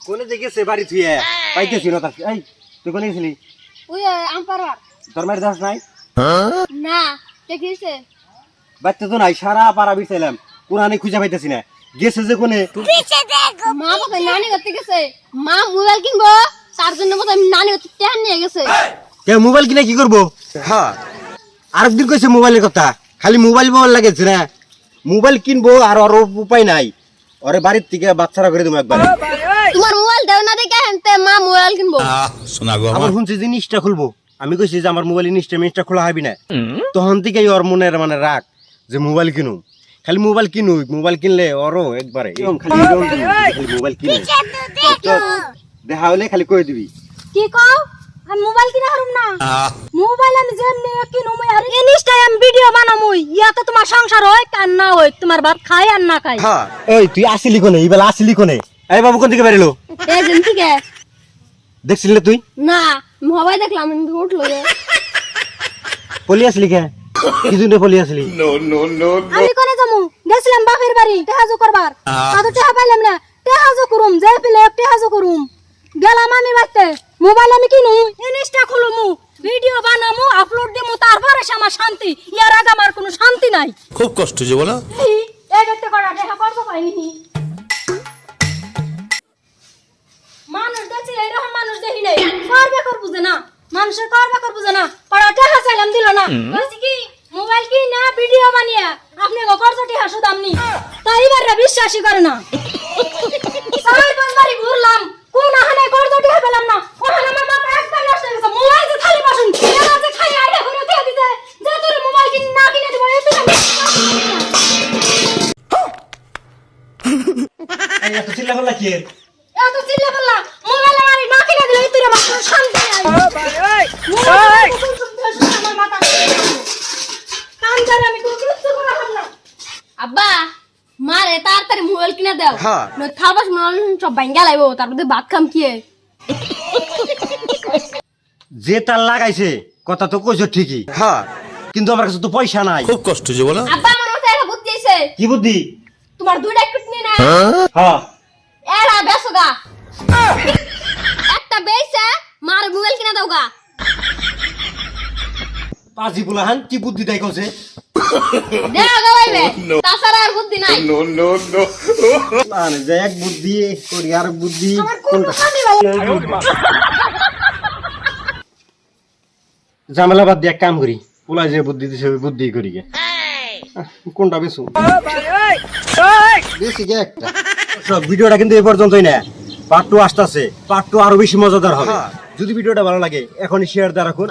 কোনে যে গেছে বাড়ি থুয়ে পাইতেছি না তাকে। এই তুই কোনে গেছিলি? ওই আমপারার তোর মায়ের দাস নাই? না দেখিছে বাচ্চা তো নাই, সারা পাড়া বিছাইলাম, কোরআনে খুঁজে পাইতেছি না। গেছে যে কোনে? মা বলে নানি করতে গেছে, মা মোবাইল কিনবো তার জন্য বলে নানি করতে টাকা নিয়ে গেছে। কে মোবাইল কিনে কি করবো? হ্যাঁ আরেকদিন কইছে মোবাইলের কথা, খালি মোবাইল মোবাইল লাগেছে না। মোবাইল কিনবো আর ওর উপায় নাই, ওরে বাড়ির থেকে বাচ্চারা করে দেবো একবার। তোমার মোবাইল দেও না দেখে আনতে মা মোবাইল কিনবো। আমার শুনছি জিনিসটা খুলবো, আমি কইছি যে আমার মোবাইল জিনিসটা খোলা হবি না। তখন থেকে ওর মনের মানে রাগ যে মোবাইল কিনুম, খালি মোবাইল কিনুই, মোবাইল কিনলে ওরও একবারে মোবাইল কিনে দেখা হলে খালি কই দিবি। কি কও? আমি মোবাইল কিনা হারুম না। মোবাইল আমি যেমনি কিনুম আর ইনস্টায় আমি ভিডিও বানামুই, ইয়াতে তোমার সংসার হয় আর না হয়, তোমার ভাত খায় আর না খায়। হ্যাঁ এই তুই আসিলি কোনে? এই বেলা আসিলি কোনে? এই বাবু কোন থেকে বেরিলো? এই যেন থেকে দেখছিলি না তুই? না মোবাইল দেখলাম আমি উঠলো যে পলি আসলি কে? কি জন্য পলি আসলি? আমি কোনে যামু? গেছিলাম বাপের বাড়ি টেহাজু করবার, কত টাকা পাইলাম না, টেহাজু করুম যে পেলে টেহাজু করুম। গেলাম আমি বাইতে, মোবাইল আমি কিনু, ইনস্টা খুলুমু, ভিডিও বানামু, আপলোড দিমু, তারপরে আমার শান্তি। ইয়ার আগে আমার কোনো শান্তি নাই। খুব কষ্ট যে বলো। এই দেখতে করা দেখা করতে পাইনি। মানুষ দেখছি এরকম মানুষ দেখি নাই, করবে কর বুঝে না, মানুষের করবে কর বুঝে না। পড়া টাকা চাইলাম দিল না, বলছি কি মোবাইল কি না ভিডিও বানিয়ে আপনি করজটি হাসু দামনি, তাই এবারে বিশ্বাসই করে না। সাই বাড়ি ঘুরলাম, কোন হানে করজটি পেলাম না, ওখানে আমার মাথা একদম নষ্ট হয়ে গেছে। মোবাইল যে খালি বসুন, এরা যে খালি আইডা করে দিয়ে দিতে, যে তোর মোবাইল কিনে না কিনে দিব এই তুই এই এত চিল্লা পাল্লা কি? এত চিল্লা পাল্লা, মোবাইল আমার না কিনে দিলে এই তুই আমার কোনো শান্তি নাই। আমার মাথা কান ধরে আমি কোনো কিছু করা না। আব্বা মারে তাড়াতাড়ি মোবাইল কিনে দাও, নয় থালবাস মোবাইল সব ভাঙ্গা লাইবো, তারপরে ভাত খাম কি? যে তার লাগাইছে কথা তো কইছো ঠিকই, হ্যাঁ, কিন্তু আমার কাছে তো পয়সা নাই। খুব কষ্ট যে বলো। আব্বা আমার মাথায় একটা বুদ্ধি আছে। কি বুদ্ধি? তোমার দুইটা কিডনি না, হ্যাঁ এরা বেসোগা, একটা বেইছে মার মোবাইল কিনে দাওগা। পাজি বুলাহান কি বুদ্ধি দেয় কইছে? দেও গাইবে, তাছাড়া আর বুদ্ধি নাই। মানে যে এক বুদ্ধি করি আর বুদ্ধি আমার কোন কানে ভাই? ঝামেলা বাদ দিয়ে এক কাম করি, পোলা যে বুদ্ধি দিছে ওই বুদ্ধি করি গে। কোনটা বেশু বেশি গে একটা। সব ভিডিওটা কিন্তু এই পর্যন্তই না, পার্ট 2 আসতেছে, পার্ট 2 আরো বেশি মজাদার হবে। যদি ভিডিওটা ভালো লাগে এখনই শেয়ার দিয়ে রাখুন।